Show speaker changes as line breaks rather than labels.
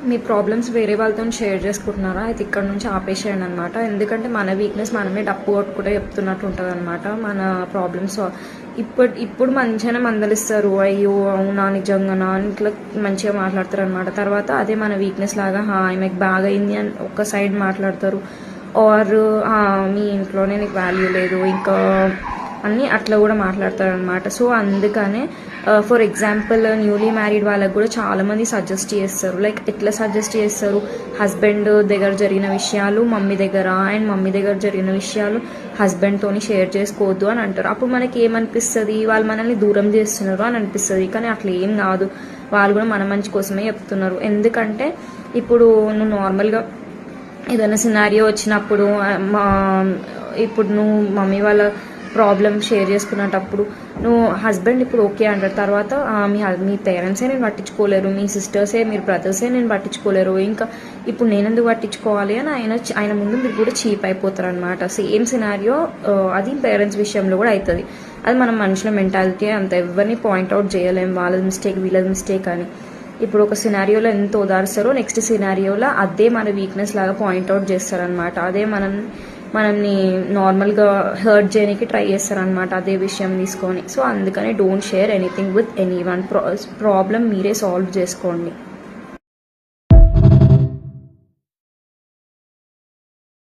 మీ problems వేరే వాళ్ళతో share చేసుకుంటున్నారా, అయితే ఇక్కడ నుంచి ఆపేసేయండి అనమాట. ఎందుకంటే మన వీక్నెస్ మనమే డప్పు కొట్టుకుంటే చెప్తున్నట్టు ఉంటుంది అనమాట. మన ప్రాబ్లమ్స్ ఇప్పుడు మంచిగానే మందలిస్తారు, అయ్యో అవునా నిజంగానా అని ఇట్లా మంచిగా మాట్లాడతారు అనమాట. తర్వాత అదే మన వీక్నెస్ లాగా ఆమెకు బాగా అయింది అని ఒక సైడ్ మాట్లాడతారు. ఆర్ మీ ఇంట్లోనే నీకు వాల్యూ లేదు ఇంకా అన్నీ అట్లా కూడా మాట్లాడతారు అనమాట. సో అందుకనే ఫర్ ఎగ్జాంపుల్ న్యూలీ మ్యారీడ్ వాళ్ళకి కూడా చాలామంది సజెస్ట్ చేస్తారు. లైక్ ఎట్లా సజెస్ట్ చేస్తారు, హస్బెండ్ దగ్గర జరిగిన విషయాలు మమ్మీ దగ్గర అండ్ మమ్మీ దగ్గర జరిగిన విషయాలు హస్బెండ్తోని షేర్ చేసుకోవద్దు అని అంటారు. అప్పుడు మనకి ఏమనిపిస్తుంది, వాళ్ళు మనల్ని దూరం చేస్తున్నారు అని అనిపిస్తుంది. కానీ అట్లా ఏం కాదు, వాళ్ళు కూడా మన మంచి కోసమే చెప్తున్నారు. ఎందుకంటే ఇప్పుడు నువ్వు నార్మల్గా ఏదైనా సినారియో వచ్చినప్పుడు ఇప్పుడు నువ్వు మమ్మీ వాళ్ళ ప్రాబ్లమ్ షేర్ చేసుకునేటప్పుడు నువ్వు హస్బెండ్ ఇప్పుడు ఓకే అంటారు, తర్వాత మీ పేరెంట్సే నేను పట్టించుకోలేరు, మీ సిస్టర్సే మీరు బ్రదర్సే నేను పట్టించుకోలేరు, ఇంకా ఇప్పుడు నేను ఎందుకు పట్టించుకోవాలి అని ఆయన ముందు మీరు కూడా చీప్ అయిపోతారు అనమాట. సేమ్ సినారియో అది పేరెంట్స్ విషయంలో కూడా అవుతుంది. అది మనం మనుషుల మెంటాలిటీ అంత ఎవరిని పాయింట్అవుట్ చేయలేము, వాళ్ళది మిస్టేక్ వీళ్ళది మిస్టేక్ అని. ఇప్పుడు ఒక సినారియోలో ఎంత ఓదారుస్తారో నెక్స్ట్ సినారియోలో అదే మన వీక్నెస్ లాగా పాయింట్అవుట్ చేస్తారనమాట. అదే మనల్ని నార్మల్గా హర్ట్ చేయడానికి ట్రై చేస్తారనమాట అదే విషయం తీసుకొని. సో అందుకని don't share anything with any one. Problem మీరే సాల్వ్ చేసుకోండి.